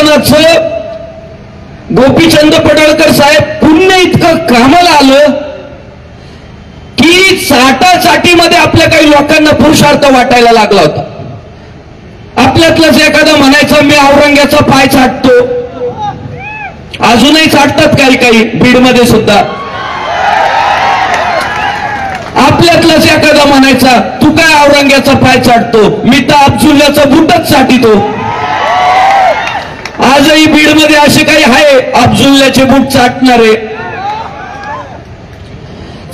आंदोलनाचं गोपीचंद पडळकर साहेब पुण्य इतकं कामाला आलं की चाटाचाटीमध्ये आपल्या काही लोकांना पुरुषार्थ वाटायला लागला होता. आपल्यातलाच एखादा म्हणायचा मी औरंग्याचा पाय चाटतो. अजूनही चाटतात काही काही बीडमध्ये सुद्धा. आपल्यातलाच एखादा म्हणायचा तू काय औरंग्याचा पाय चाटतो, मी तर अब्दुल्लाचा बुटच चाटितो. आजही बीडमध्ये असे काही आहे अब्दुल्लाचे बुट चाटणारे.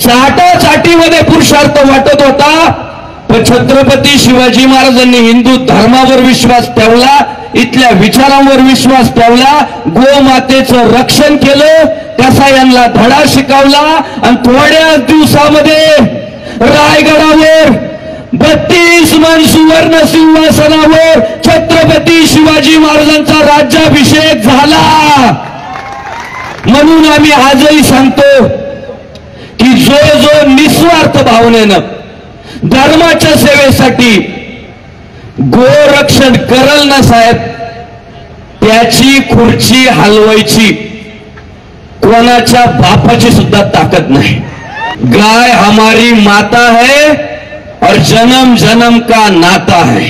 चाटाचाटीमध्ये पुरुषार्थ वाटत होता. पण छत्रपती शिवाजी महाराजांनी हिंदू धर्मावर विश्वास ठेवला, इथल्या विचारांवर विश्वास ठेवला, गोमातेचं रक्षण केलं, कसायांना धडा शिकवला आणि थोड्या दिवसामध्ये रायगडावर 32 मन सुवर्ण सिंहासनावर छत्रपती शिवाजी महाराजांचा राज्याभिषेक झाला. म्हणून आम्ही आजही सांगतो की जो निस्वार्थ भावनेनं धर्माच्या सेवेसाठी गोरक्षण करल ना साहेब, त्याची खुर्ची हलवायची कोणाच्या बापाची सुद्धा ताकद नाही. गाय हमारी माता है और जन्म जन्म का नाता है.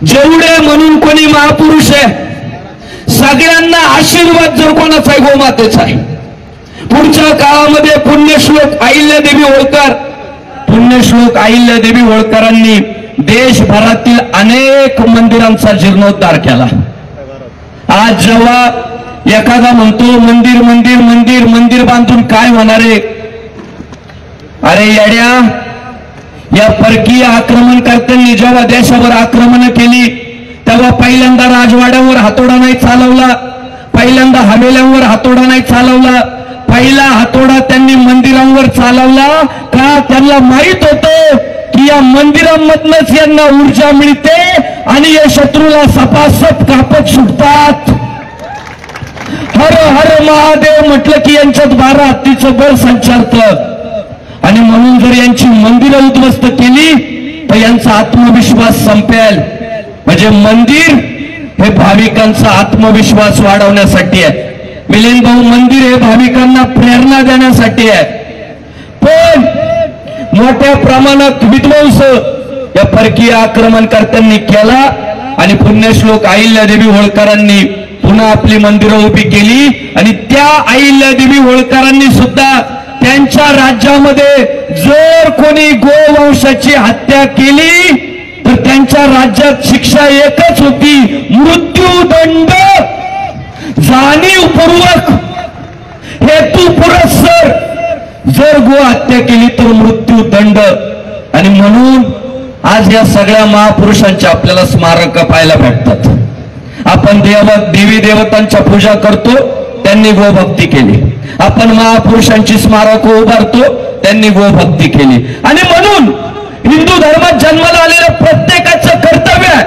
जेवढे म्हणून कोणी महापुरुष आहे सगळ्यांना आशीर्वाद जर कोणाचा आहे गोमातेचा आहे. पुढच्या काळामध्ये पुण्यश्लोक अहिल्यादेवी होळकर, पुण्यश्लोक अहिल्यादेवी होळकरांनी देशभरातील अनेक मंदिरांचा जीर्णोद्धार केला. आज जेव्हा एखादा म्हणतो मंदिर मंदिर मंदिर मंदिर बांधून काय होणार आहे, अरे येड्या, या परकीय आक्रमणकर्त्यांनी जेव्हा देशावर आक्रमण केली तेव्हा पहिल्यांदा राजवाड्यावर हातोडा नाही चालवला, पहिल्यांदा हवेल्यांवर हातोडा नाही चालवला, पहिला हातोडा त्यांनी मंदिरांवर चालवला. का? त्यांना माहित होतं की या मंदिरांमधनच यांना ऊर्जा मिळते आणि या शत्रूला सपासप कापत सुटतात. हर हर महादेव म्हटलं की यांच्यात 12 हत्तीचं बळ संचारतं. आणि म्हणून जर यांची मंदिरं उद्ध्वस्त केली तर यांचा आत्मविश्वास संपेल. म्हणजे मंदिर हे भाविकांचा आत्मविश्वास वाढवण्यासाठी आहे. मिलिंद भाऊ, मंदिर हे भाविकांना प्रेरणा देण्यासाठी आहे. पण मोठ्या प्रमाणात विध्वंस या परकीय आक्रमणकर्त्यांनी केला आणि पुण्यश्लोक अहिल्यादेवी होळकरांनी पुन्हा आपली मंदिरं उभी केली. आणि त्या अहिल्यादेवी होळकरांनी सुद्धा त्यांच्या राज्यामध्ये जर कोणी गोवंशाची हत्या केली तर त्यांच्या राज्यात शिक्षा एकच होती, मृत्यूदंड. जाणीवपूर्वक हेतुपुरस्सर जर गो हत्या केली तर मृत्यूदंड. आणि म्हणून आज या सगळ्या महापुरुषांचे आपल्याला स्मारक पाहायला भेटतात. आपण देवी देवतांच्या पूजा करतो, त्यांनी गोभक्ती केली. आपण महापुरुषांची स्मारक उभारतो, त्यांनी गोभक्ती केली. आणि म्हणून हिंदू धर्मात जन्माला आलेल्या प्रत्येकाचं कर्तव्य आहे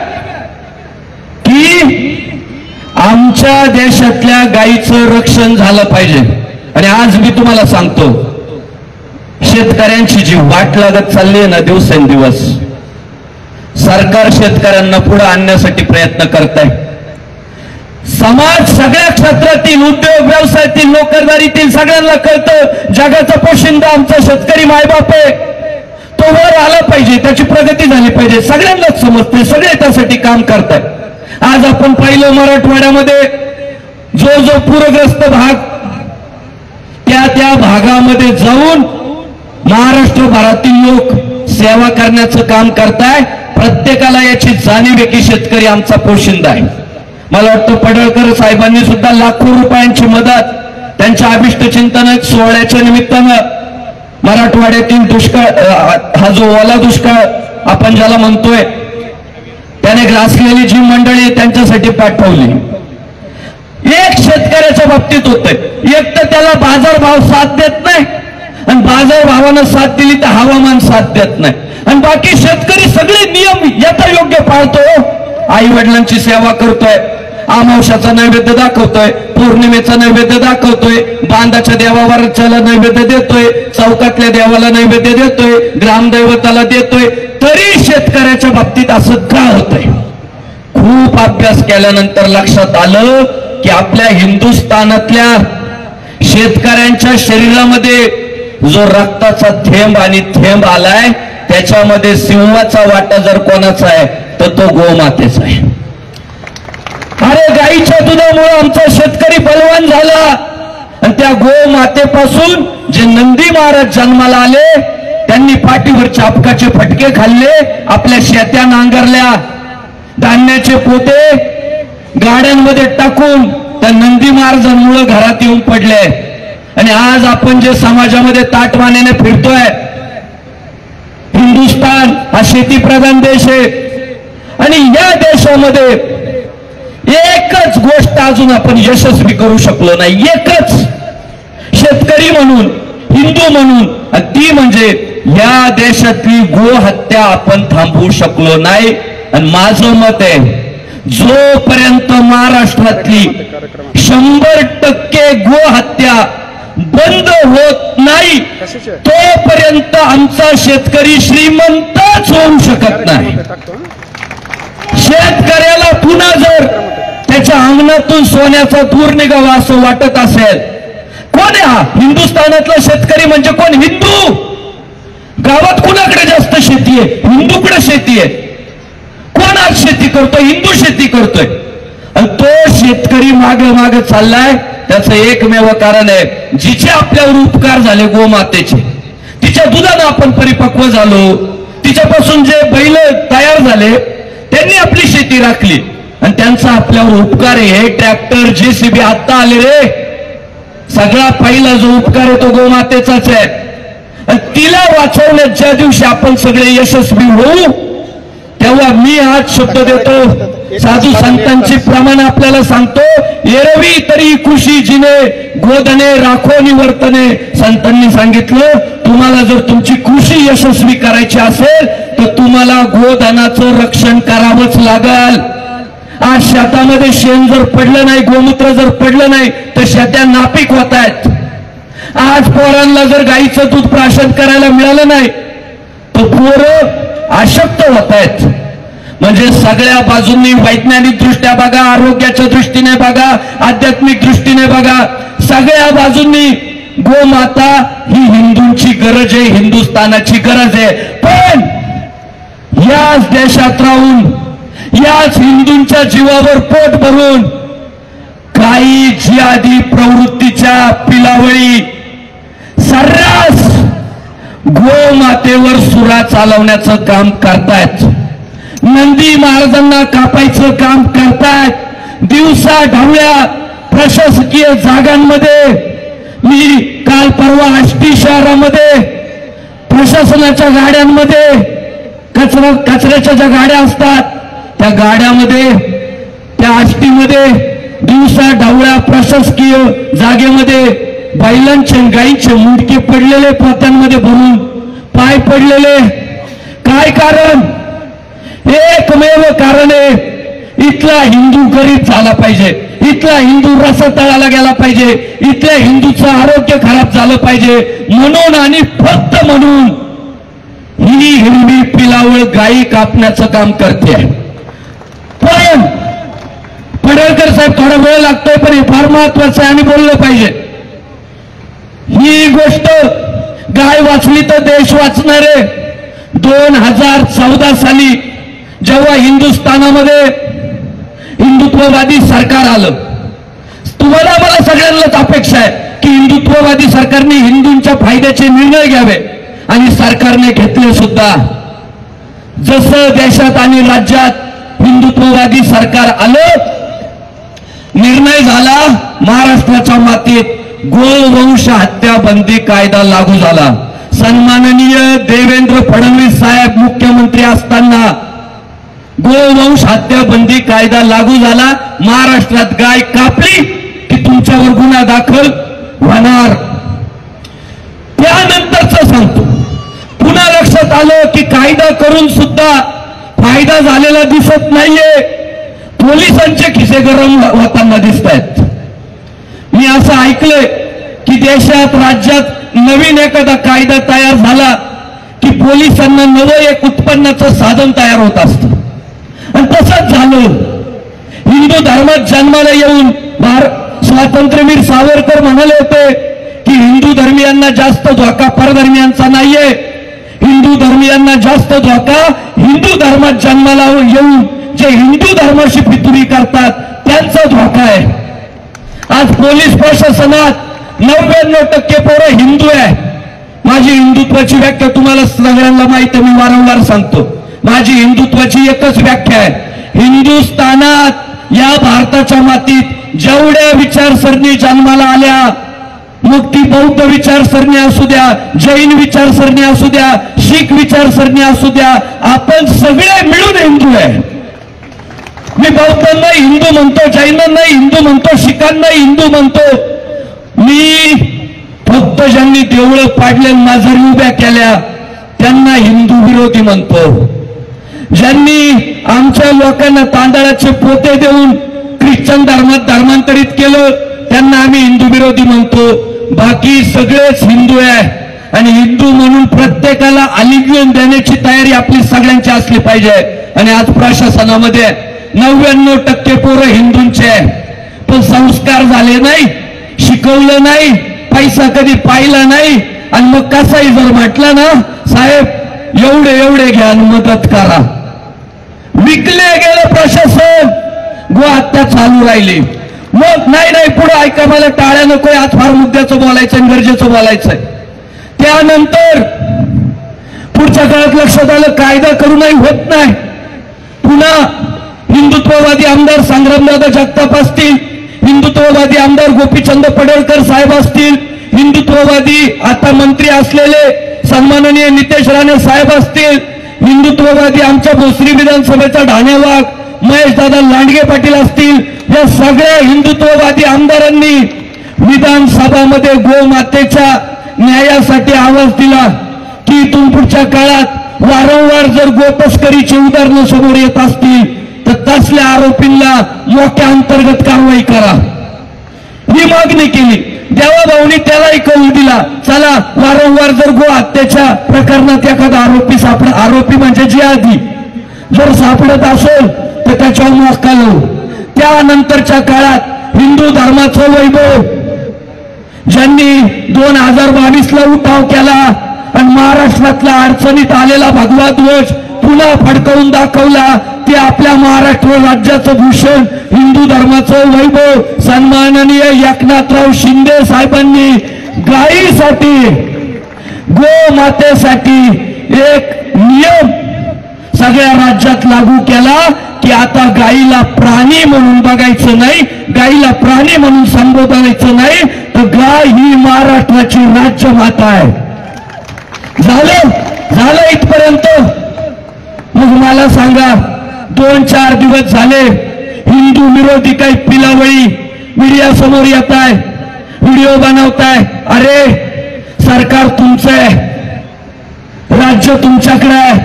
की आमच्या देशातल्या गायीचं रक्षण झालं पाहिजे. आणि आज मी तुम्हाला सांगतो, शेतकऱ्यांची जी वाट लागत चालली आहे ना दिवसेंदिवस, सरकार शेतकऱ्यांना पुढे आणण्यासाठी प्रयत्न करत आहे. समाज सगळ्या क्षेत्रातील, उद्योग व्यवसायातील, नोकरदारीतील सगळ्यांना कळतं जगाचा पोशिंदा आमचा शेतकरी मायबाप आहे, तो वर आला पाहिजे, त्याची प्रगती झाली पाहिजे. सगळ्यांनाच समजते, सगळे त्यासाठी काम करतात. आज आपण पाहिलं मराठवाड्यामध्ये जो पूरग्रस्त भाग, त्या भागामध्ये जाऊन महाराष्ट्रभरातील लोक सेवा करण्याचं काम करताय. प्रत्येकाला याची जाणीव आहे की शेतकरी आमचा पोशिंदा आहे. मला वाटतं पडळकर साहेबांनी सुद्धा लाखो रुपयांची मदत त्यांच्या अभिष्ट चिंतन सोहळ्याच्या निमित्तानं मराठवाड्यातील दुष्काळ, हा जो ओला दुष्काळ आपण ज्याला म्हणतोय, त्याने ग्रासलेली जी मंडळी त्यांच्यासाठी पाठवली. एक शेतकऱ्याच्या बाबतीत होतंय, एक तर त्याला बाजारभाव साथ देत नाही आणि बाजारभावानं साथ दिली तर हवामान साथ देत नाही. आणि बाकी शेतकरी सगळे नियम यथायोग्य पाळतो. आई वडिलांची सेवा करतोय, अमावस्याचा नैवेद्य दाखवतोय, पौर्णिमेचा नैवेद्य दाखवतोय, बांधाच्या देवावरच्याला नैवेद्य देतोय, चौकातल्या देवाला नैवेद्य देतोय, ग्रामदैवताला देतोय. तरी शेतकऱ्याच्या बाबतीत असं का होतंय? खूप अभ्यास केल्यानंतर लक्षात आलं की आपल्या हिंदुस्थानातल्या शेतकऱ्यांच्या शरीरामध्ये जो रक्ताचा थेंब आणि थेंब आलाय त्याच्यामध्ये सिंहाचा वाटा जर कोणाचा आहे तर तो गोमातेचा आहे. अरे गाईच्या दुधामुळे आमचा शेतकरी बलवान झाला आणि त्या गोमातेपासून जे नंदी महाराज जन्माला आले त्यांनी पाठीवर चापकाचे फटके खाल्ले, आपल्या शेत्या नांगरल्या, धान्याचे पोते गाड्यांमध्ये टाकून त्या नंदी महाराजांमुळे घरात येऊन पडले. आणि आज आपण जे समाजामध्ये ताटमानेने फिरतोय, हिंदुस्थान हा शेतीप्रधान देश आहे आणि या देशामध्ये एकच गोष्ट अजून आपण यशस्वी करू शकलो नाही, एकच, शेतकरी म्हणून, हिंदू म्हणून, ती म्हणजे या देशातली गोहत्या आपण थांबवू शकलो नाही. आणि माझं मत आहे जोपर्यंत महाराष्ट्रातली 100% गोहत्या बंद होत नाही तोपर्यंत आमचा शेतकरी श्रीमंतच होऊ शकत नाही. शेतकऱ्याला पुन्हा जर त्याच्या अंगणातून सोन्याचा धूर निघावा असं वाटत असेल, कोण आहे हा हिंदुस्थानातला शेतकरी? म्हणजे कोण? हिंदू. गावात कुणाकडे जास्त शेती आहे? हिंदूकडे शेती आहे. कोण आज शेती करतोय? हिंदू शेती करतोय. आणि तो शेतकरी मागे मागे चाललाय. त्याचं एकमेव कारण आहे, जिचे आपल्यावर उपकार झाले गोमातेचे, तिच्या दुधानं आपण परिपक्व झालो, तिच्यापासून जे बैल तयार झाले त्यांनी आपली शेती राखली आणि त्यांचा आपल्यावर उपकार आहे. हे ट्रॅक्टर, JCB आता आले रे, सगळा पहिला जो उपकार आहे तो गोमातेचाच आहे. आणि तिला वाचवण्यात ज्या दिवशी आपण सगळे यशस्वी होऊ तेव्हा मी आज शब्द देतो, साधू संतांची प्रमाण आपल्याला सांगतो, एरवी तरी खुशी जिने गोधने राखो निवर्तने. संतांनी सांगितलं तुम्हाला जर तुमची कृषी यशस्वी करायची असेल तर तुम्हाला गोधनाचं रक्षण करावंच लागल. आज शेतामध्ये शेण जर पडलं नाही, गोमूत्र जर पडलं नाही तर शेत्या नापीक होत आहेत. आज पोरांना जर गाईचं दूध प्राशन करायला मिळालं नाही तर पोरं अशक्त होत आहेत. म्हणजे सगळ्या बाजूंनी वैज्ञानिक दृष्ट्या बघा, आरोग्याच्या दृष्टीने बघा, आध्यात्मिक दृष्टीने बघा, सगळ्या बाजूंनी गोमाता ही हिंदूंची गरज आहे, हिंदुस्थानाची गरज आहे. पण याच देशात राहून, याच हिंदूंच्या जीवावर पोट भरून काही जिहादी प्रवृत्तीच्या पिलावळी सर्रास गोमातेवर सुरा चालवण्याचं काम करतायत. नंदी महाराजांना कापायचं काम करतायत. दिवसा ढवळ्या प्रशासकीय जागांमध्ये, मी काल परवा आष्टी शहरामध्ये प्रशासनाच्या गाड्यांमध्ये कचऱ्याच्या ज्या गाड्या असतात त्या गाड्यामध्ये, त्या आष्टीमध्ये दिवसा ढवळ्या प्रशासकीय जागेमध्ये बैलांचे गाईंचे मुंडके पडलेले, पोत्यांमध्ये भरून पाय पडलेले. काय कारण? एकमेव कारण आहे, इथला हिंदू गरीब झाला पाहिजे, इथला हिंदू रसातळाला गेला पाहिजे, इथल्या हिंदूचं आरोग्य खराब झालं पाहिजे म्हणून आणि फक्त म्हणून ही हिरवी पिलावळ गायी कापण्याचं काम करते. पण पडळकर साहेब थोडा वेळ लागतोय पण हे फार महत्वाचं आहे आणि बोललं पाहिजे. ही गोष्ट गाय वाचली तर देश वाचणार आहे. 2014 साली जेव्हा हिंदुस्थानामध्ये हिंदुत्ववादी सरकार आलं, तुम्हाला मला सगळ्यांनाच अपेक्षा आहे की हिंदुत्ववादी सरकारने हिंदूंच्या फायद्याचे निर्णय घ्यावे आणि सरकारने घेतले सुद्धा. जसं देशात आणि राज्यात हिंदुत्ववादी सरकार आलं, निर्णय झाला, महाराष्ट्राच्या मातीत गोवंश हत्या बंदी कायदा लागू झाला. सन्माननीय देवेंद्र फडणवीस साहेब मुख्यमंत्री असताना गोवंश हत्या बंदी कायदा लागू झाला. महाराष्ट्रात गाय कापली की तुमच्यावर गुन्हा दाखल होणार. त्यानंतरच सांगतो, पुन्हा लक्षात आलं की कायदा करून सुद्धा फायदा झालेला दिसत नाहीये, पोलिसांचे खिसे गरम होताना दिसत आहेत. मी असं ऐकलंय की देशात, राज्यात नवीन एखादा कायदा तयार झाला की पोलिसांना नवं एक उत्पन्नाचं साधन तयार होत असतं. आणि तसंच झालं. हिंदू धर्मात जन्माला येऊन स्वातंत्र्यवीर सावरकर म्हणाले होते की हिंदू धर्मियांना जास्त धोका परधर्मियांचा नाहीये, हिंदू धर्मियांना जास्त धोका हिंदू धर्मात जन्माला येऊन जे हिंदू धर्माशी फितुरी करतात त्यांचा धोका आहे. आज पोलीस प्रशासनात 99% पोरं हिंदू आहे. माझी हिंदुत्वाची व्याख्या तुम्हाला सगळ्यांना माहिती आहे, मी वारंवार सांगतो. माझी हिंदुत्वाची एकच व्याख्या आहे, हिंदुस्थानात या भारताच्या मातीत जेवढ्या विचारसरणी जन्माला आल्या, मग ती बौद्ध विचारसरणी असू द्या, जैन विचारसरणी असू द्या, शीख विचारसरणी असू द्या, आपण सगळे मिळून हिंदू आहे. मी बौद्धांना हिंदू म्हणतो, जैनांना हिंदू म्हणतो, शीखांना हिंदू म्हणतो. मी फक्त ज्यांनी देवळं पाडले, माजारी उभ्या केल्या त्यांना हिंदू विरोधी म्हणतो. ज्यांनी आमच्या लोकांना तांदळाचे पोते देऊन ख्रिश्चन धर्मात धर्मांतरित केलं त्यांना आम्ही हिंदू विरोधी म्हणतो. बाकी सगळेच हिंदू आहे आणि हिंदू म्हणून प्रत्येकाला आलिंगन देण्याची तयारी आपली सगळ्यांची असली पाहिजे. आणि आज प्रशासनामध्ये 99% पोरं हिंदूंचे आहे, पण संस्कार झाले नाही, शिकवलं नाही, पैसा कधी पाहिला नाही. आणि मग कसाही जर म्हटलं ना, साहेब एवढे घ्या आणि मदत करा, विकले गेलं प्रशासन, गो हत्या चालू राहिली. मग नाही पुढे ऐका, मला टाळ्या नकोय, आज फार मुद्द्याचं बोलायचं आणि गरजेचं बोलायचंय. त्यानंतर पुढच्या काळात लक्षात आलं कायदा करूनही होत नाही. पुन्हा हिंदुत्ववादी आमदार संग्रामदादा जगताप असतील, हिंदुत्ववादी आमदार गोपीचंद पडळकर साहेब असतील, हिंदुत्ववादी आता मंत्री असलेले सन्माननीय नितेश राणे साहेब असतील, हिंदुत्ववादी आमच्या भोसरी विधानसभेचा ढाणेवाग महेशदादा लांडगे पाटील असतील, या सगळ्या हिंदुत्ववादी आमदारांनी विधानसभामध्ये गोमातेच्या न्यायासाठी आवाज दिला की इथून पुढच्या काळात वारंवार जर गोतस्करीची उदाहरणं समोर येत असतील तर तसल्या आरोपींना मोठ्या अंतर्गत कारवाई करा. ही मागणी केली. देवाभाऊनी त्यालाही कळू दिला, चला वारंवार जर गो हत्येच्या प्रकरणात एखादा आरोपी आरोपी म्हणजे जिहादी जर सापडत असेल तर त्याच्यावर मोक्का लावू. त्यानंतरच्या काळात हिंदू धर्माचं वैभव ज्यांनी 2022ला उठाव केला आणि महाराष्ट्रातल्या अडचणीत आलेला भगवा ध्वज पुन्हा फडकवून दाखवला, ते आपल्या महाराष्ट्र राज्याचं भूषण हिंदू धर्माचं वैभव सन्माननीय एकनाथराव शिंदे साहेबांनी गायीसाठी गोमातेसाठी एक नियम सगळ्या राज्यात लागू केला की आता गायीला प्राणी म्हणून बघायचं नाही, गायीला प्राणी म्हणून संबोधायचं नाही, तर गाय ही महाराष्ट्राची राज्यमाता आहे. झालं इथपर्यंत. मग मला सांगा, 2-4 दिवस झाले हिंदू विरोधी काही पिलावळी मीडिया समोर येत आहे, व्हिडिओ बनवताय. अरे सरकार तुमचं आहे, राज्य तुमच्याकडे आहे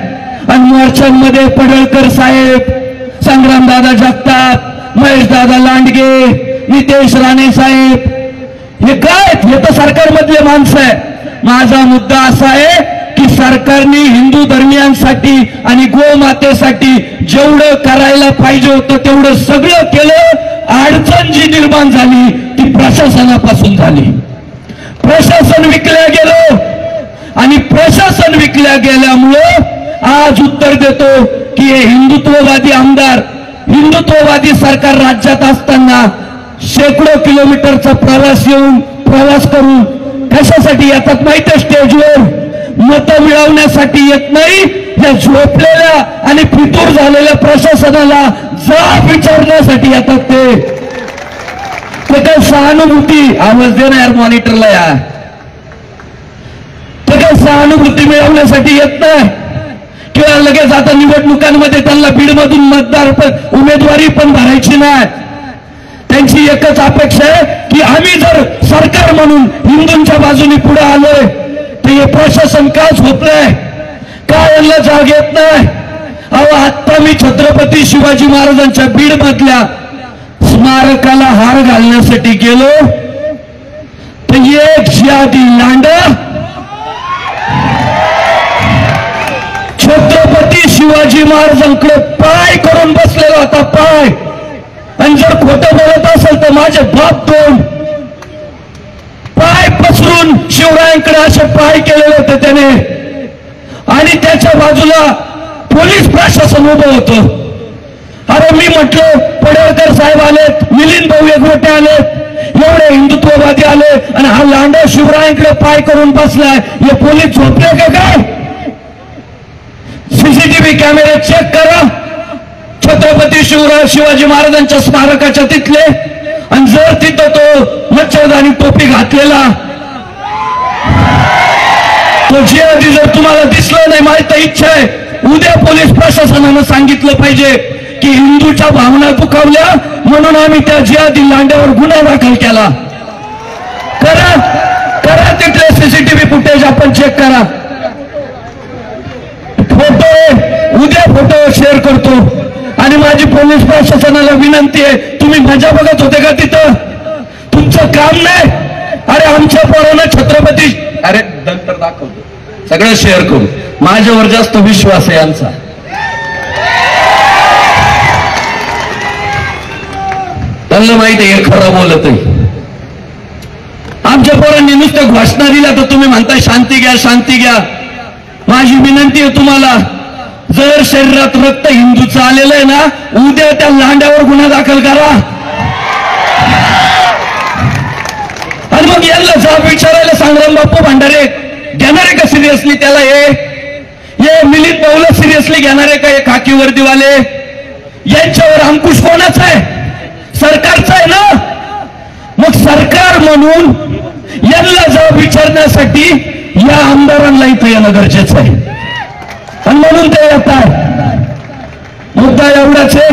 आणि मोर्चांमध्ये पडळकर साहेब, संग्रामदादा जगताप, महेशदादा लांडगे, नितेश राणे साहेब, हे काय? हे तर सरकारमधले माणसं आहे. माझा मुद्दा असा आहे की सरकारने हिंदू धर्मियांसाठी आणि गोमातेसाठी जेवढं करायला पाहिजे होतं तेवढं सगळं केलं. अडचण जी निर्माण झाली ती प्रशासनापासून झाली. प्रशासन विकल्या गेलं आणि प्रशासन विकल्या गेल्यामुळं आज उत्तर देतो की हे हिंदुत्ववादी आमदार, हिंदुत्ववादी सरकार राज्यात असताना शेकडो किलोमीटरचा प्रवास करून कशासाठी येतात माहिती? स्टेजवर मतं मिळवण्यासाठी येत नाही, या झोपलेल्या आणि फितूर झालेल्या प्रशासनाला जाब विचारण्यासाठी येतात. ते काय सहानुभूती, आवाज दे ना यार मॉनिटरला या, ते काय सहानुभूती मिळवण्यासाठी येत नाही किंवा लगेच आता निवडणुकांमध्ये त्यांना बीडमधून उमेदवारी पण भरायची नाही. त्यांची एकच अपेक्षा आहे की आम्ही जर सरकार म्हणून हिंदूंच्या बाजूने पुढे आलोय तर हे प्रशासन का झोपलंय, का यांना जाग येत नाही? अहो आता मी छत्रपती शिवाजी महाराजांच्या बीड मधल्या स्मारकाला हार घालण्यासाठी गेलो तर एक जिहादी लांडा छत्रपती शिवाजी महाराजांकडे पाय करून बसलेला होता, पाय. आणि जर खोटं बोलत असेल तर तर माझे बाप दोन पाय पसरून शिवरायांकडे असे पाय केलेले होते त्याने, आणि त्याच्या बाजूला पोलीस प्रशासन उभं होतं. अरे मी म्हटलं पडळकर साहेब आलेत, मिलिंद भाऊ एकवटे आलेत, एवढे हिंदुत्ववादी आले आणि हा लांडा शिवरायांकडे पाय करून बसलाय, हे पोलीस झोपले का काय? सीसीटीव्ही कॅमेरे चेक करा छत्रपती शिवाजी महाराजांच्या स्मारकाच्या तिथले, आणि जर तिथं तो मच्छरदानी टोपी घातलेला तो जिहादी जर तुम्हाला दिसला नाही, माझी तर इच्छा आहे उद्या पोलीस प्रशासनानं सांगितलं पाहिजे की हिंदूच्या भावना दुखावल्या म्हणून आम्ही त्या जिहादी लांड्यावर गुन्हा दाखल केला. करा करा तिथले सीसीटीव्ही फुटेज आपण चेक करा. फोटो उद्या फोटो शेअर करतो. आणि माझी पोलीस प्रशासनाला विनंती आहे, तुम्ही मजा बघत होते का तिथं? तुमचं काम नाही. अरे आमच्या पोरांना छत्रपती, अरे नंतर दाखवतो, सगळं शेअर करू. माझ्यावर जास्त विश्वास आहे यांचा. त्यांना माहिती आहे हे खरं बोलत आहे. आमच्या पोरांनी नुसतं घोषणा दिल्या तर तुम्ही म्हणताय शांती घ्या शांती घ्या. माझी विनंती आहे तुम्हाला, जर शरीरात रक्त हिंदूचं आलेलं आहे ना, उद्या त्या लांड्यावर गुन्हा दाखल करा. आणि मग यांना जाब विचारायला संग्राम बापू भंडारे घेणार आहे का सिरियसली त्याला? हे मिलिंद भाऊला सिरियसली घेणार आहे का? हे खाकी वर्दीवाले, यांच्यावर अंकुश कोणाचा आहे? सरकारचा आहे ना. मग सरकार म्हणून यांना जाब विचारण्यासाठी या आमदारांना इथं येणं गरजेचं आहे, आणि म्हणून ते येतात. मुद्दा एवढाच आहे,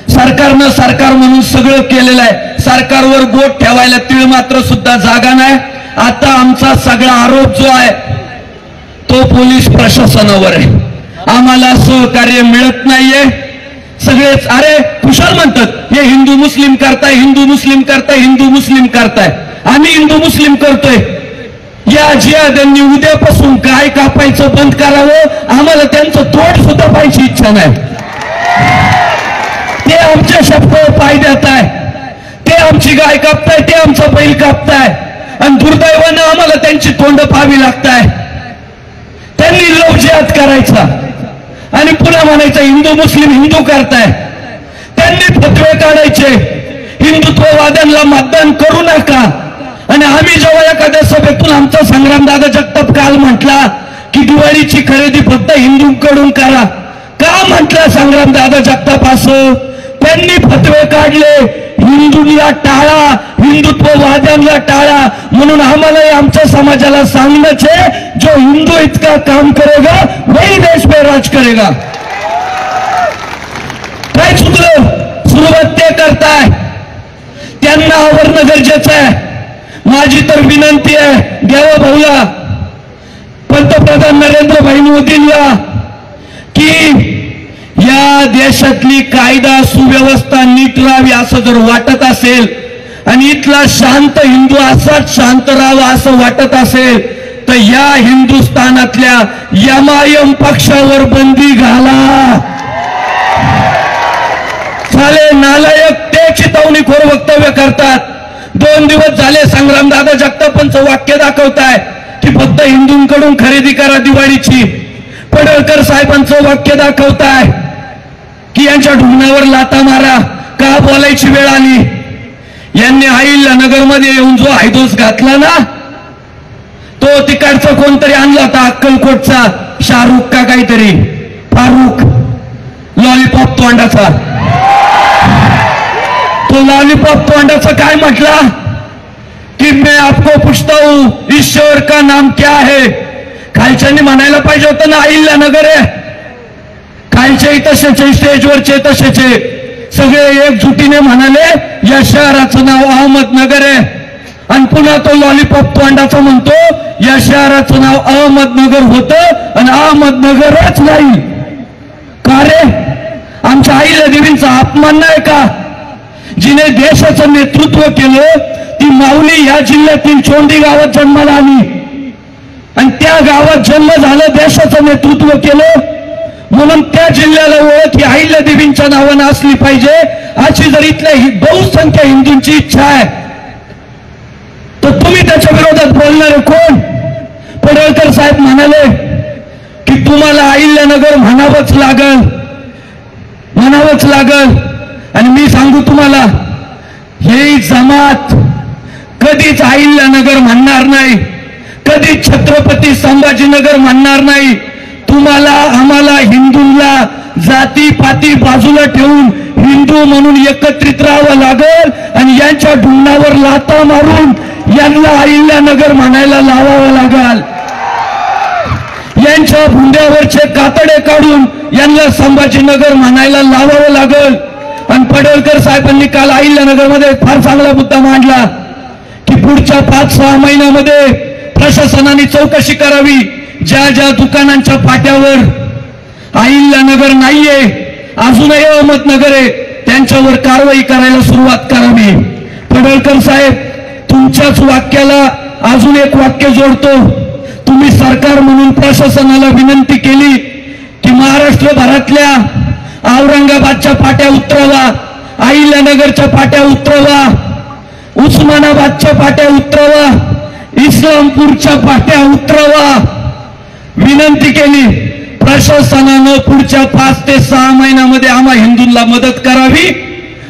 सरकारनं सरकार म्हणून सगळं केलेलं आहे, सरकारवर बोट ठेवायला तीळ मात्र सुद्धा जागा नाही. आता आमचा सगळा आरोप जो आहे तो पोलीस प्रशासनावर आहे. आम्हाला सहकार्य मिळत नाहीये. सगळेच अरे कुशाल म्हणतात हे हिंदू मुस्लिम करताय, हिंदू मुस्लिम करताय, हिंदू मुस्लिम करताय. आम्ही हिंदू मुस्लिम करतोय. या जिहाद्यांनी उद्यापासून गाय कापायचं बंद करावं. आम्हाला त्यांचं तोड सुद्धा पाहायची इच्छा नाही. ते आमच्या शब्दावर पाय देत आहे, ते आमची गाय कापताय, ते आमचा बैल कापताय, आणि दुर्दैवानं आम्हाला त्यांची तोंड पाहावी लागताय. त्यांनी लव जिहाद करायचा आणि पुन्हा म्हणायचं हिंदू मुस्लिम हिंदू करताय. त्यांनी फतवे काढायचे हिंदुत्ववाद्यांना मतदान करू नका. आणि आम्ही जेव्हा एखाद्या सभेतून आमचा संग्रामदादा जगताप काल म्हटला की दिवाळीची खरेदी फक्त हिंदूंकडून करा, का म्हटला संग्रामदादा जगताप असं? त्यांनी फतवे काढले हिंदूंना टाळा, हिंदुत्ववाद्यांना टाळा. म्हणून आम्हाला आमच्या समाजाला सांगणंच आहे, जो हिंदू इतका काम करेगा वही देश में राज करेगा. काय चुकलं? सुरुवात ते करताय, त्यांना आवरणं गरजेचं आहे. माझी तर विनंती आहे देवा भाऊला, पंतप्रधान नरेंद्र भाई मोदींना, की या देशातली कायदा सुव्यवस्था नीट राहावी असं जर वाटत असेल आणि इथला शांत हिंदू असाच शांत राहावा असं वाटत असेल तर या हिंदुस्थानातल्या एमआयएम पक्षावर बंदी घाला. साले नालायक ते चितवणीखोर वक्तव्य करतात. 2 दिवस झाले संग्रामदादा जगतापांचं वाक्य दाखवताय की फक्त हिंदूंकडून खरेदी करा दिवाळीची. पडळकर साहेबांचं वाक्य दाखवताय की यांच्या ढुंगणावर लाता मारा. का बोलायची वेळ आली? यांनी अहिल्यानगरमध्ये येऊन जो हायदोस घातला ना, तो तिकडचा कोणतरी आणला होता अक्कलकोटचा, शाहरुख का काहीतरी, फारुख, लॉलीपॉप तोंडाचा. तो लॉलीपॉप तोंडाचा काय म्हटला की मैं आपको पूछता हूं ईश्वर का नाम क्या है. खालच्यांनी म्हणायला पाहिजे होतं ना अहिल्यानगर आहे. खालचे तसेचे, स्टेजवरचे तसेचे, सगळे एकजुटीने म्हणाले या शहराचं नाव अहमदनगर आहे. आणि पुन्हा तो लॉलीपॉप तोंडाचा म्हणतो या शहराचं नाव अहमदनगर होतं आणि अहमदनगरच नाही. का रे? आमच्या अहिल्या देवींचा अपमान नाही का? जिने देशाचं नेतृत्व केलं, ती माऊली या जिल्ह्यातील चोंडी गावात जन्माला आली आणि त्या गावात जन्म झाला, देशाचं नेतृत्व केलं. म्हणून त्या जिल्ह्याला ओळख ही अहिल्यादेवींच्या नावानं असली पाहिजे अशी जर इथल्या बहुसंख्य हिंदूंची इच्छा आहे तर तुम्ही त्याच्या विरोधात बोलणारे कोण? पडळकर साहेब म्हणाले की तुम्हाला अहिल्यानगर म्हणावंच लागल आणि मी सांगू तुम्हाला हे जमात कधीच अहिल्यानगर म्हणणार नाही, कधीच छत्रपती संभाजीनगर म्हणणार नाही. तुम्हाला आम्हाला हिंदूंना जाती पाती बाजूला ठेवून हिंदू म्हणून एकत्रित राहावं लागेल आणि यांच्या ढुंगणावर लाथा मारून यांना अहिल्यानगर म्हणायला लावावं लागेल. यांच्या भुंड्यावरचे कातडे काढून यांना संभाजीनगर म्हणायला लावावं लागेल. आणि पडळकर साहेबांनी काल अहिल्यानगरमध्ये फार चांगला मुद्दा मांडला की पुढच्या 5-6 महिन्यामध्ये प्रशासनाने चौकशी करावी. ज्या ज्या दुकानांच्या पाट्यावर अहिल्यानगर नाहीये, अजूनही अहमदनगर आहे, त्यांच्यावर कारवाई करायला सुरुवात करावी. पडळकर साहेब, तुमच्याच वाक्याला अजून एक वाक्य जोडतो. तुम्ही सरकार म्हणून प्रशासनाला विनंती केली की महाराष्ट्रभरातल्या औरंगाबादच्या पाट्या उतरवा, अहिल्यानगरच्या पाट्या उतरवा, उस्मानाबादच्या पाट्या उतरवा, इस्लामपूरच्या पाट्या उतरवा. विनंती केली. प्रशासनानं पुढच्या 5 ते 6 महिन्यामध्ये आम्हा हिंदूंना मदत करावी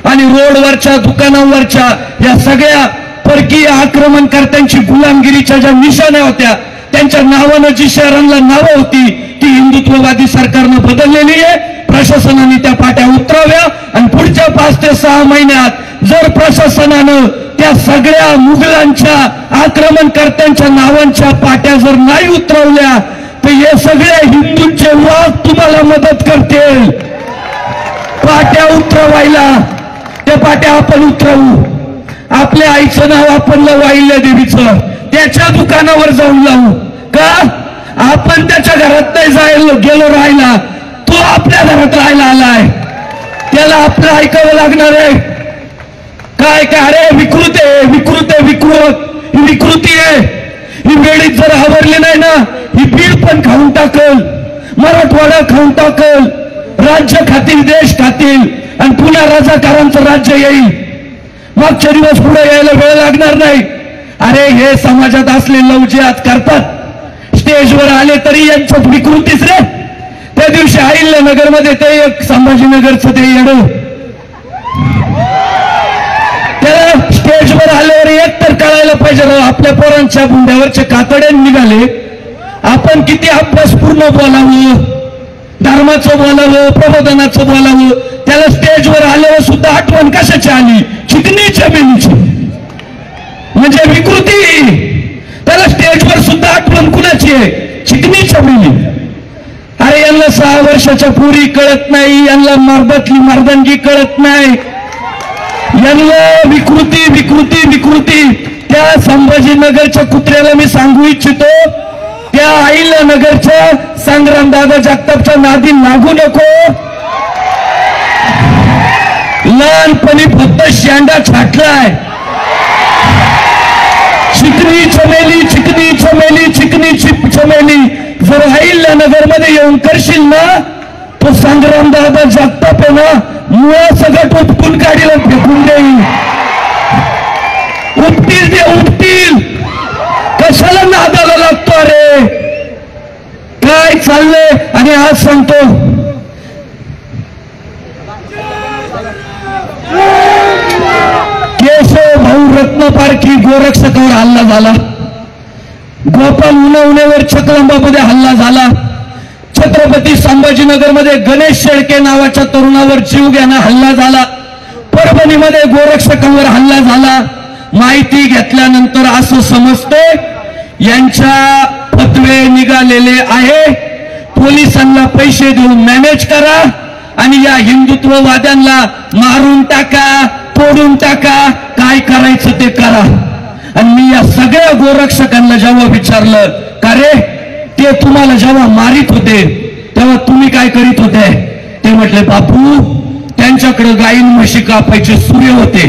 आणि रोडवरच्या दुकानांवरच्या या सगळ्या परकीय आक्रमणकर्त्यांची गुलामगिरीच्या ज्या निशाण्या होत्या त्यांच्या नावानं जी शहरांना नावं होती ती हिंदुत्ववादी सरकारनं बदललेली आहे. प्रशासनाने त्या पाट्या उतराव्या आणि पुढच्या 5 ते 6 महिन्यात जर प्रशासनानं त्या सगळ्या मुघलांच्या आक्रमणकर्त्यांच्या नावांच्या पाट्या जर नाही उतरवल्या तर हे सगळे हिंदूंचे वाघ तुम्हाला मदत करतील पाट्या उतरवायला. त्या पाट्या आपण उतरवू. आपल्या आईचं नाव आपण लावू अहिल्यादेवीचं, त्याच्या दुकानावर जाऊन लावू का? आपण त्याच्या घरात नाही जायला गेलो राहायला, तो आपल्या घरात राहायला आलाय, त्याला आपलं ऐकावं लागणार आहे. काय काय? अरे विकृत आहे, विकृत आहे, ही विकृती आहे. ही वेळीच जर आवरली नाही ना ही बीड पण खाऊन टाकल, मराठवाडा खाऊन टाकल, राज्य खातील, देश खातील आणि पुन्हा राजाकारांचं राज्य येईल. मागच्या दिवस पुढे यायला वेळ लागणार नाही. अरे हे समाजात असले लवजे आज करतात, स्टेजवर आले तरी यांच्यात विकृतीच रे. त्या दिवशी अहिल्यानगरमध्ये ते एक संभाजीनगरचं ते येडं, त्याला स्टेजवर आल्यावर एक तर कळायला पाहिजे आपल्या पोरांच्या बुंड्यावरचे कातडे निघाले. आपण किती अभ्यासपूर्ण बोलावं, धर्माचं बोलावं, प्रबोधनाचं बोलावं, त्याला स्टेजवर आल्यावर सुद्धा आठवण कशाची आली? चिकनी जमिनीची, म्हणजे विकृती. त्याला स्टेजवर सुद्धा आठवण कुणाची आहे? चिकनी जमिनी. अरे यांना 6 वर्षाच्या पोरी कळत नाही, यांना मर्दातली मर्दानगी कळत नाही, यांना विकृती विकृती विकृती. त्या संभाजीनगरच्या कुत्र्याला मी सांगू इच्छितो, त्या अहिल्यानगरच्या संग्रामदादा जगतापच्या नादी लागू नको. लहानपणी फक्त शेंडा छाटलाय. चिकनी चमेली, चिकनी चमेली, चिकनी चमेली. जर अहिल्यानगर मध्ये येऊन करशील ना तो संग्रामदादा जगताप आहे ना मुळा सगळं उपटून काढीला फेकून देईल. उपटील ते उपटील. कशाला नादाला लागतो? अरे काय चाललंय? आणि आज सांगतो केशव भाऊ रत्नपारखी गोरक्षकावर हल्ला झाला, गोपाल उन्हवणेवर चकलंबामध्ये हल्ला झाला, छत्रपती संभाजीनगरमध्ये गणेश शेळके नावाच्या तरुणावर जीवघेणा हल्ला झाला, परभणीमध्ये गोरक्षकांवर हल्ला झाला. माहिती घेतल्यानंतर असं समजते यांच्या फतवे निघालेले आहे. पोलिसांना पैसे देऊन मॅनेज करा आणि या हिंदुत्ववाद्यांना मारून टाका, तोडून टाका, काय करायचं ते करा. आणि मी या सगळ्या गोरक्षकांना जेव्हा विचारलं का रे ते तुम्हाला जेव्हा मारित होते तेव्हा तुम्ही काय करीत होते, ते म्हटले बापू त्यांच्याकडे गाई म्हशी कापायचे सूर्य होते,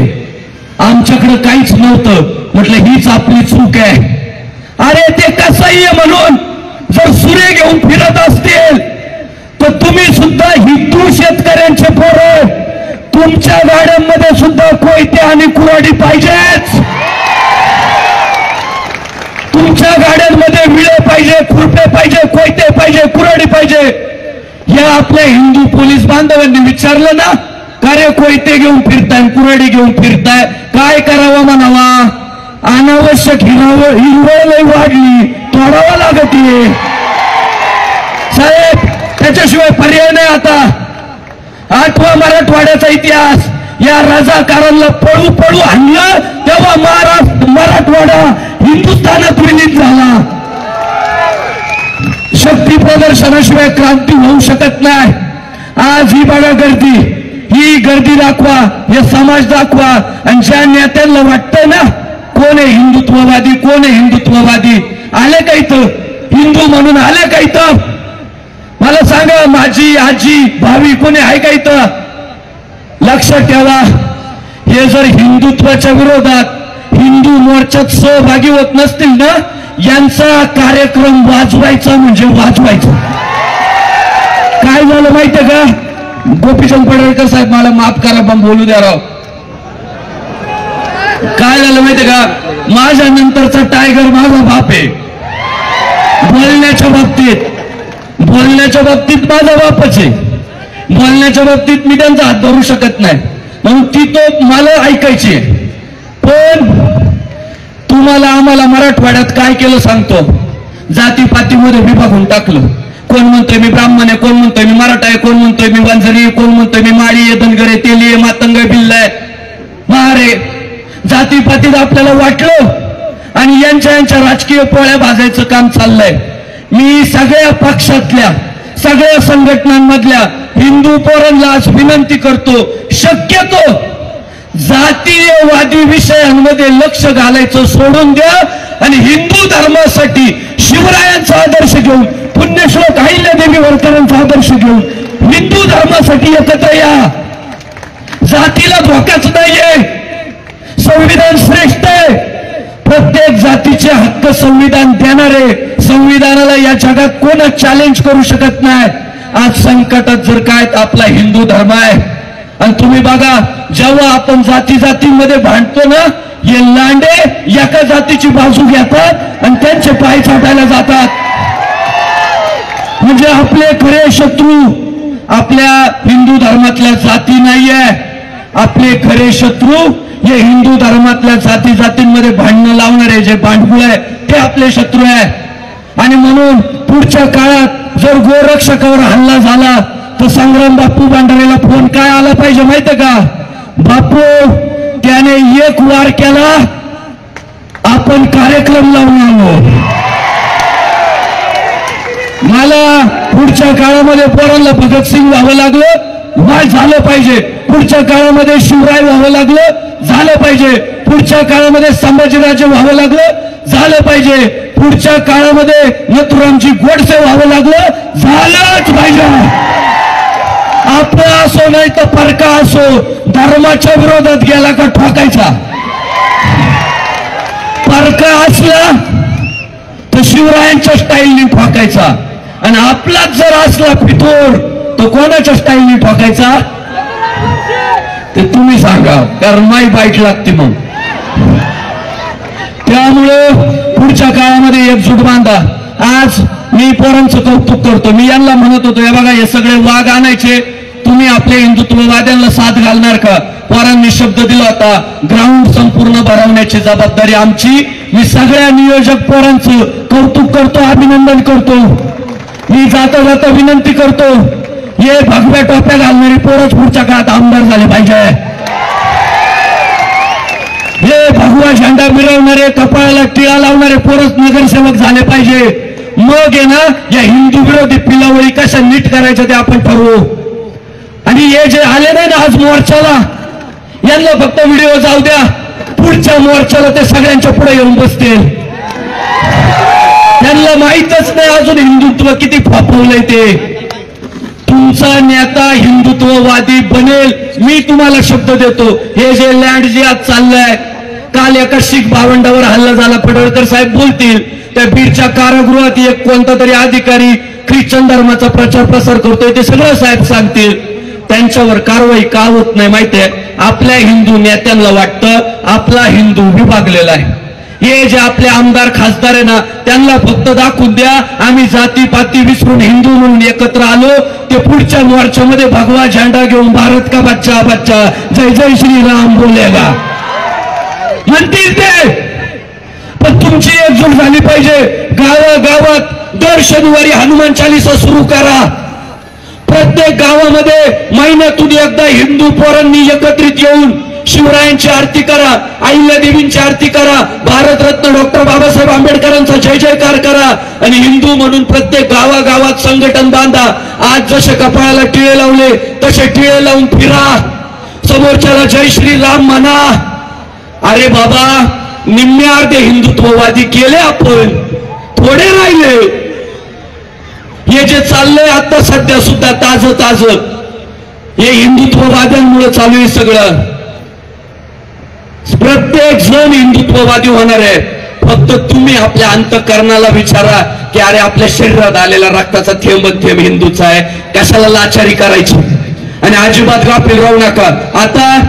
आमच्याकडे काहीच नव्हतं. म्हटलं हीच आपली चूक आहे. अरे ते कसंही म्हणून जर सूर्य घेऊन फिरत असतील तर तुम्ही सुद्धा हिंदू शेतकऱ्यांचे पोरं, तुमच्या गाड्यांमध्ये सुद्धा कोयते आणि कुऱ्हाडी पाहिजेच. तुमच्या गाड्यांमध्ये विळे पाहिजे, खुरपे पाहिजे, कोयते पाहिजे, कुऱ्हाडी पाहिजे. या आपल्या हिंदू पोलीस बांधवांनी विचारलं ना, का रे कोयते घेऊन फिरताय, कुऱ्हाडी घेऊन फिरताय, काय करावं म्हणावा. अनावश्यक हिरवळ वाढली, तोडावं लागते साहेब, त्याच्याशिवाय पर्याय नाही. आता आठवा मराठवाड्याचा इतिहास, या राजाकारांना पळू पळू आणलं तेव्हा मराठवाडा हिंदुस्थानात विलीन झाला. शक्ती प्रदर्शनाशिवाय क्रांती होऊ शकत नाही. आज ही बघा गर्दी, ही गर्दी दाखवा, हे समाज दाखवा, आणि ज्या नेत्यांना वाटतं ना कोण आहे हिंदुत्ववादी, कोण आहे हिंदुत्ववादी, आले का इथं हिंदू म्हणून, आले का इथं मला सांगा. माझी आजी भावी कोणी आहे का इथं. लक्षात ठेवा, हे जर हिंदुत्वाच्या विरोधात हिंदू मोर्चात सहभागी होत नसतील ना, यांचा कार्यक्रम वाजवायचा म्हणजे वाजवायचा. काय झालं माहितीये का, गोपीचंद पडळकर साहेब मला माफ करा पण बोलू द्या राव. काय झालं माहितीये का, माझ्या नंतरचा टायगर माझा बाप आहे. बोलण्याच्या बाबतीत माझा बापच आहे. बोलण्याच्या बाबतीत मी त्यांचा हात धरू शकत नाही, म्हणून ती तो मला ऐकायची आहे. पण तुम्हाला आम्हाला मराठवाड्यात काय केलं सांगतो, जातीपातीमध्ये विभागून टाकलं. कोण म्हणतोय मी ब्राह्मण आहे, कोण म्हणतोय मी मराठा आहे, कोण म्हणतोय मी वंजारी, कोण म्हणतोय मी माळी आहे, धनगर आहे, तेली आहे, मातंग आहे, बिल्ला आहे, महारे. जातीपातीत आपल्याला वाटलं आणि यांच्या राजकीय पोळ्या भाजायचं काम चाललंय. मी सगळ्या पक्षातल्या, सगळ्या संघटनांमधल्या हिंदू पोरांना आज विनंती करतो, शक्यतो जातीयवादी विषयांमध्ये लक्ष घालायचं सोडून द्या आणि हिंदू धर्मासाठी शिवरायांचा आदर्श घेऊन, पुण्यश्लोक अहिल्यादेवी होळकरांचा आदर्श घेऊन हिंदू धर्मासाठी एकत्र या. जातीला धोकाच नाहीये, संविधान श्रेष्ठ आहे, प्रत्येक जातीचे हक्क संविधान देणारे, संविधानाला या जगात कोणच चॅलेंज करू शकत नाही. आज संकटात जर काय तर आपला हिंदू धर्म आहे. आणि तुम्ही बघा, जेव्हा आपण जातीमध्ये भांडतो ना, हे लांडे एका जातीची बाजू घेतात आणि त्यांचे पाय चाटायला जातात. म्हणजे आपले खरे शत्रू आपल्या हिंदू धर्मातल्या जाती नाहीये, आपले खरे शत्रू हे हिंदू धर्मातल्या जातींमध्ये भांडणं लावणारे जे भांडकुळ आहे ते आपले शत्रू आहे. आणि म्हणून पुढच्या काळात जर गोरक्षकावर हल्ला झाला तर संग्राम बापू भांडारेला फोन काय आला पाहिजे माहितीये का, बापू त्याने एक वार केला, आपण कार्यक्रम लावून आलो. मला पुढच्या काळामध्ये पोरांना भगतसिंग व्हावं लागलं, वाय झालं पाहिजे. पुढच्या काळामध्ये शिवराय व्हावं लागलं, झालं पाहिजे. पुढच्या काळामध्ये संभाजीराजे व्हावं लागलं, झालं पाहिजे. पुढच्या काळामध्ये नथुरामजी गोडसे व्हावं लागलं, झालंच पाहिजे. आपला असो नाही तर परका असो, धर्माच्या विरोधात गेला का ठोकायचा. परका असला तर शिवरायांच्या स्टाईलनी ठोकायचा, आणि आपलाच जर असला फितोर तो कोणाच्या स्टाईलनी ठोकायचा ते तुम्ही सांगा, कारण माई बाईट लागते मग. त्यामुळे पुढच्या काळामध्ये एकजूट बांधा. आज मी पोरांचं कौतुक करतो. मी यांना म्हणत होतो, हे बघा हे सगळे वाघ आणायचे, तुम्ही आपल्या हिंदुत्ववाद्यांना साथ घालणार का. पोरांनी शब्द दिला होता, ग्राउंड संपूर्ण भरवण्याची जबाबदारी आमची. मी सगळ्या नियोजक पोरांचं कौतुक करतो, अभिनंदन करतो. मी जाता जाता विनंती करतो, हे भगव्या टोप्या घालणारे पोरच पुढच्या काळात आमदार झाले पाहिजे. हे भगवा झेंडा मिरवणारे, कपाळाला टिळा लावणारे पोरच नगरसेवक झाले पाहिजे. मग आहे ना या हिंदू विरोधी पिलावळी कशा नीट करायच्या ते आपण ठरवू. आणि हे जे आले नाही ना आज मोर्चाला, यांना फक्त व्हिडिओ जाऊ द्या, पुढच्या मोर्चाला ते सगळ्यांच्या पुढे येऊन बसतील. त्यांना माहीतच नाही अजून हिंदुत्व किती फापवलंय ते. तुमचा नेता हिंदुत्ववादी बनेल, मी तुम्हाला शब्द देतो. हे जे लँड जे आज चाललंय, काल एका शीख भावंडावर हल्ला झाला, पडळकर साहेब बोलतील, त्या बीडच्या कारागृहात एक कोणता तरी अधिकारी ख्रिश्चन धर्माचा प्रचार प्रसार करतोय ते सगळं साहेब सांगतील. त्यांच्यावर कारवाई का होत नाही माहितीये? आपल्या हिंदू नेत्यांना वाटतं आपला हिंदू विभागलेला आहे. हे जे आपले आमदार खासदार आहे ना, त्यांना फक्त दाखवून द्या आम्ही जाती पाती विसरून हिंदू म्हणून एकत्र आलो. ते पुढच्या मोर्चामध्ये भगवा झेंडा घेऊन भारत का बच्चा बच्चा जय जय श्रीराम बोलेगा म्हणतील ते. पण तुमची एकजूट झाली पाहिजे. गावागावात दर शनिवारी हनुमान चालीसा सुरू करा. प्रत्येक गावामध्ये महिन्यातून एकदा हिंदू पोरांनी एकत्रित येऊन शिवरायांची आरती करा, अहिल्यादेवींची आरती करा, भारतरत्न डॉक्टर बाबासाहेब आंबेडकरांचा जय जयकार करा आणि हिंदू म्हणून प्रत्येक गावागावात संघटन बांधा. आज जसे कपाळाला टिळे लावले तसे टिळे लावून फिरा. समोरच्याला जय श्रीराम म्हणा. अरे बाबा, निम्मे अर्धे हिंदुत्ववादी केले आपण, थोडे राहिले. हे जे चाललंय आता सध्या सुद्धा ताज हे हिंदुत्ववाद्यांमुळे चालू आहे सगळं. प्रत्येक जण हिंदुत्ववादी होणार आहे. फक्त तुम्ही आपल्या अंतःकरणाला विचारा की अरे आपल्या शरीरात आलेला रक्ताचा थेंब थेंब हिंदूचा आहे, कशाला लाचारी करायची. आणि अजिबात गाफील राहू नका. आता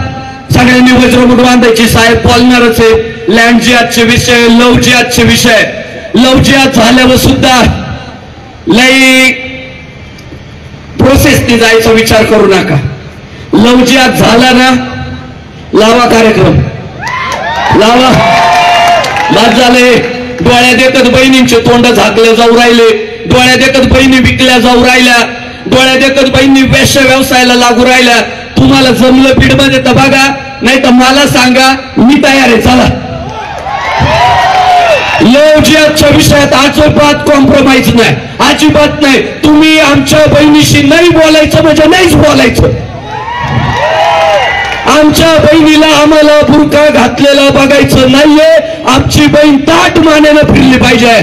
सगळ्यांनी वज्रमुठ बांधायची. साहेब बोलणारच आहे. लँड जिहादचे विषय, लव जिहादचे विषय. लव जिहाद झाल्यावर सुद्धा लई प्रोसेसने जायचा विचार करू नका. लव जिहाद झाला ना, लावा कार्यक्रम, लावा. बाद झाले. डोळ्या देखत बहिणींचे तोंड झाकले जाऊ राहिले, डोळ्या देखत बहिणी विकल्या जाऊ राहिल्या, डोळ्या देखत बहिणी वेश्या व्यवसायाला लागू राहिल्या. तुम्हाला जमलं बीड मध्ये तर बघा, नाही तर मला सांगा, मी तयार आहे. चला. लव जिहादच्या विषयात अजिबात कॉम्प्रोमाइज नाही, अजिबात नाही. तुम्ही आमच्या बहिणीशी नाही बोलायचं म्हणजे नाहीच बोलायचं. आमच्या बहिणीला आम्हाला बुरका घातलेला बघायचं नाहीये. आमची बहीण ताट मानेनं फिरली पाहिजे.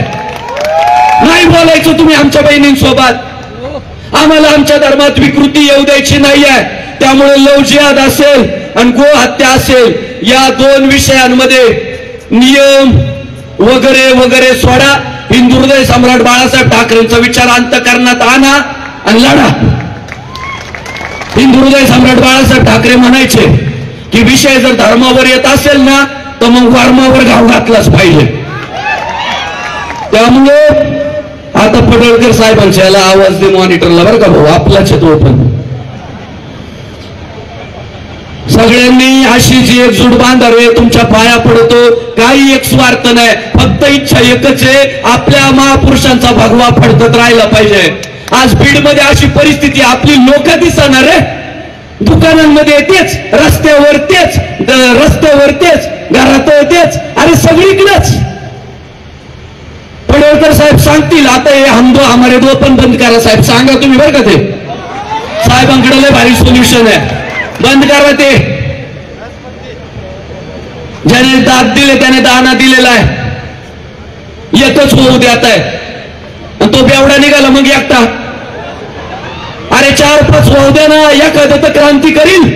नाही बोलायचं तुम्ही आमच्या बहिणींसोबत. आम्हाला आमच्या धर्मात विकृती येऊ द्यायची नाहीये. त्यामुळे लव जिहाद असेल आणि गो हत्या असेल, या दोन विषयांमध्ये नियम वगैरे वगैरे सोडा. हिंदू हृदय सम्राट बाळासाहेब ठाकरेंचा विचार अंतःकरणात आणा आणि लढा. हिंदू हृदय सम्राट बाळासाहेब ठाकरे म्हणायचे की विषय जर धर्मावर येत असेल ना तर मग वर्मावर घाव घातलाच पाहिजे. त्यामुळे आता पडळकर साहेबांच्या याला आवाज दे मॉनिटरला, बरं का भाऊ, आपलाच तो पण. सगळ्यांनी अशी जी एकजूट बांधावे. तुमच्या पाया पडतो. काही एक स्वार्थ नाही, फक्त इच्छा एकच आहे, आपल्या महापुरुषांचा भगवा फडकत राहिला पाहिजे. आज बीड मध्ये अशी परिस्थिती, आपली लोक दिसणार आहे, दुकानांमध्ये तेच, रस्त्यावर तेच, रस्त्यावर तेच, घरात तेच, अरे सगळीकडेच. पडळकर साहेब सांगतील आता हे हम दो हमारे दो पण बंद करा. साहेब सांगा तुम्ही, बरं का. ते साहेबांकडे लय भारी सोल्युशन आहे. बंद करा ते. ज्याने दात दिले त्याने दाना दिलेला आहे. एकच होऊ द्यात आहे. तो बेवडा निघाला मग एकटा. अरे 4-5 होऊ द्या ना, एखादं तर क्रांती करील.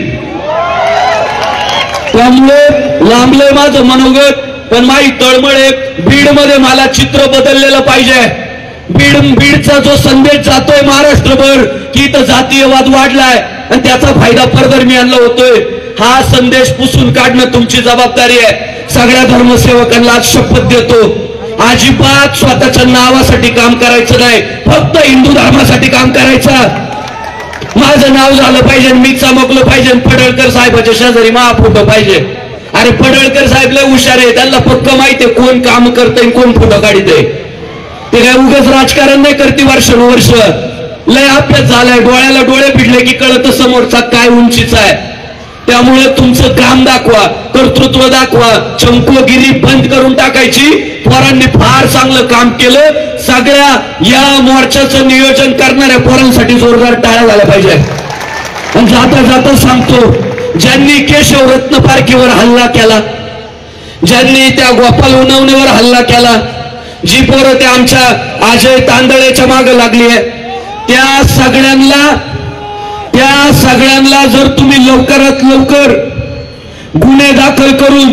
त्यामुळे लांबलंय माझं मनोगत, पण माझी तळमळ आहे. बीड मध्ये मला चित्र बदललेलं पाहिजे. बीडचा जो संदेश जातोय महाराष्ट्रभर की इथं जातीयवाद वाढलाय आणि त्याचा फायदा परधर्मीयांना होतोय, हा संदेश पुसून काढणं तुमची जबाबदारी आहे. सगळ्या धर्मसेवकांना आज शपथ देतो, अजिबात स्वतःच्या नावासाठी काम करायचं नाही, फक्त हिंदू धर्मासाठी काम करायचं. माझं नाव झालं पाहिजे, मी चमकलं पाहिजे, पडळकर साहेबाच्या शेजारी फोटो पाहिजे. अरे पडळकर साहेब लय हुशार आहे, त्यांना पक्क माहिती आहे कोण काम करतंय कोण फोटो काढतंय. ते काय उगाच राजकारण नाही करते वर्षानुवर्ष. लय अभ्यास झालाय, डोळ्याला डोळे भिडले की कळतं समोरचा काय उंचीचा आहे. त्यामुळे तुमचं काम दाखवा, कर्तृत्व दाखवा. चमकोगिरी बंद करून टाकायची. पोरांनी फार चांगलं काम केलं. सगळ्या या मोर्चाचं नियोजन करणाऱ्या पोरांसाठी जोरदार टाळ्या झाल्या पाहिजे. आणि जाता जाता सांगतो, ज्यांनी केशव रत्न पारखीवर हल्ला केला, ज्यांनी त्या गोपाल उनवणेवर हल्ला केला, जी पोरं त्या आमच्या अजय तांदळेच्या मागे लागली आहे, त्या सगळ्यांना जर तुम्ही लवकरात लवकर गुन्हे दाखल करून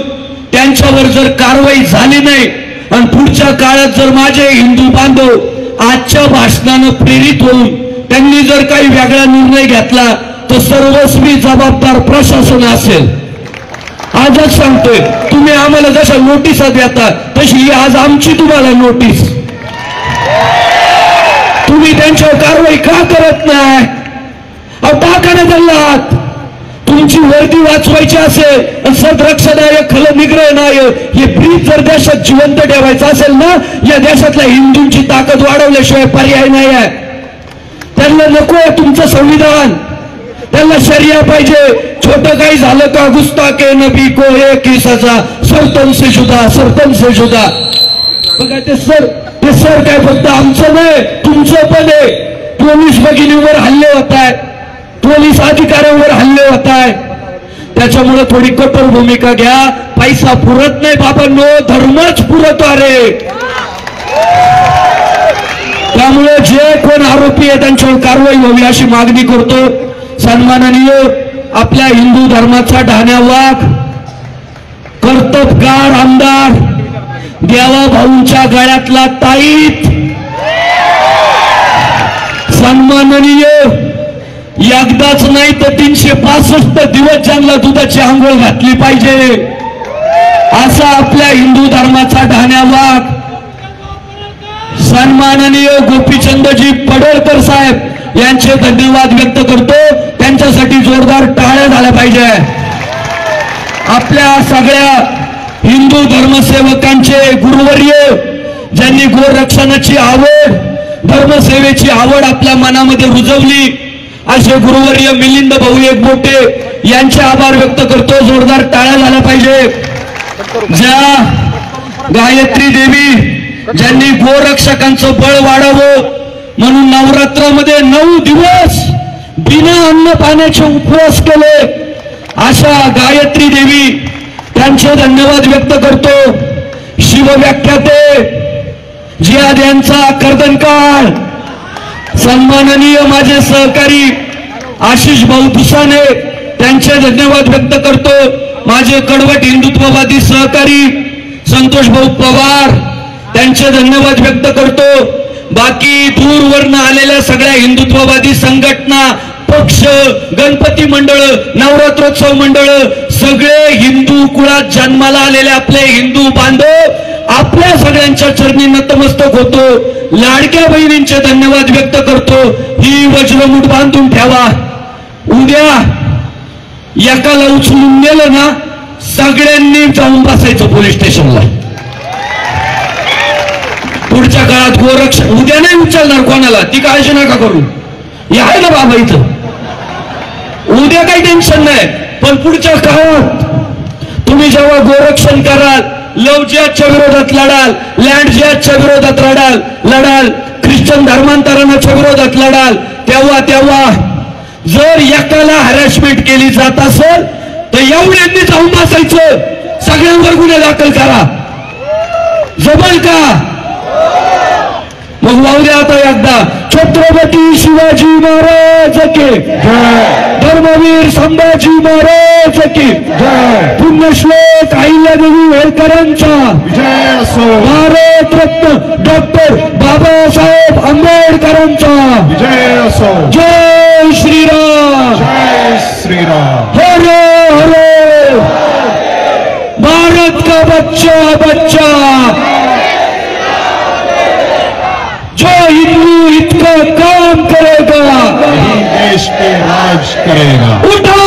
त्यांच्यावर जर कारवाई झाली नाही आणि पुढच्या काळात जर माझे हिंदू बांधव आजच्या भाषणानं प्रेरित होऊन त्यांनी जर काही वेगळा निर्णय घेतला तर सर्वस्वी जबाबदार प्रशासन असेल. आजच सांगतोय, तुम्ही आम्हाला जशा नोटिसा देता तशी आज आमची तुम्हाला नोटीस. तुम्ही त्यांच्यावर कारवाई का करत नाही? टाका ना त्यांना. तुमची वर्दी वाचवायची असेल, सदरक्षणाय खलनिग्रहणाय हे ब्रीद जर देशात जिवंत ठेवायचं असेल ना, या देशातल्या हिंदूंची ताकद वाढवल्याशिवाय पर्याय नाही आहे. त्यांना नको आहे तुमचं संविधान, त्यांना शरिया पाहिजे. छोटं काही झालं का गुस्ताके नबी को एक किसाचा सरतन से जुदा, सरतन से जुदा. बघा ते सर काय फक्त आमचं नाही तुमचं पण आहे. पोलीस भगिनीवर हल्ले होत आहेत, पोलीस अधिकाऱ्यांवर हल्ले होत आहेत. त्याच्यामुळे थोडी कठोर भूमिका घ्या. पैसा पुरत नाही बाबांनो, धर्मच पुरतो. अरे त्यामुळे जे कोण आरोपी आहे त्यांच्यावर कारवाई व्हावी अशी मागणी करतो. सन्माननीय आपल्या हिंदू धर्माचा ढाण्या वाघ, कर्तबगार आमदार देवा भाऊंच्या गळ्यातला ताईत, सन्माननीय एकदाच नाही तर 365 दिवस ज्यांना दुधाची आंघोळ घातली पाहिजे असा आपल्या हिंदू धर्माचा ढाण्या वाघ सन्माननीय गोपीचंदजी पडळकर साहेब यांचे धन्यवाद व्यक्त करतो. त्यांच्यासाठी जोरदार टाळ्या झाल्या पाहिजे. आपल्या सगळ्या हिंदू धर्मसेवकांचे गुरुवर्य ज्यांनी गोरक्षणाची आवड, धर्मसेवेची आवड आपल्या मनामध्ये रुजवली असे गुरुवर्य मिलिंद भाऊ एकबोटे यांचे आभार व्यक्त करतो. जोरदार टाळ्या झाल्या पाहिजे. ज्या गायत्री देवी ज्यांनी गोरक्षकांचं बळ वाढावं म्हणून नवरात्रामध्ये 9 दिवस बिना अन्न पाण्याचे उपवास केले अशा गायत्री देवी त्यांचे धन्यवाद व्यक्त करतो. शिवव्याख्याते जिहाद यांचा कर्दनकाळ, सन्माननीय माझे सहकारी आशिष भाऊ दुसाने त्यांचे धन्यवाद व्यक्त करतो. माझे कडवट हिंदुत्ववादी सहकारी संतोष भाऊ पवार त्यांचे धन्यवाद व्यक्त करतो. बाकी दूरवरनं आलेल्या सगळ्या हिंदुत्ववादी संघटना, पक्ष, गणपती मंडळ, नवरात्रोत्सव मंडळ, सगळे हिंदू कुळात जन्माला आलेले आपले हिंदू बांधव आपल्या सगळ्यांच्या चरणी नतमस्तक होतो. लाडक्या बहिणींचे धन्यवाद व्यक्त करतो. ही वज्रमुठ बांधून ठेवा. उद्या एकाला उचलून नेलं ना सगळ्यांनी जाऊन बसायचं पोलीस स्टेशनला. पुढच्या काळात गोरक्षण उद्या नाही उचलणार कोणाला, ती काळजी नका करू. हे आहे ना बाबा इथं, उद्या काही टेन्शन नाही. पण पुढच्या काळात तुम्ही जेव्हा गोरक्षण कराल, लव्ह जिहादच्या विरोधात लढाल, लँड जिहादच्या विरोधात लढाल, ख्रिश्चन धर्मांतरणाच्या विरोधात लढाल, तेव्हा जर एकाला हॅरॅसमेंट केली जात असेल तर एवढ्यांनी जाऊन बसायचं, सगळ्यांवर गुन्हे दाखल करा. जमल का? मग वाहू द्या आता एकदा. छत्रपती शिवाजी महाराज की जय, धर्मवीर संभाजी महाराज की जय, पुण्यश्लोक अहिल्यादेवी होळकरांचा जय असो, भारत रत्न डॉक्टर बाबासाहेब आंबेडकरांचा जय असो. जय श्रीराम, जय श्रीराम, हर हर. भारत का बच्चा जो हिंदू इतना काम करेगा वही देश पे राज करेगा. उठा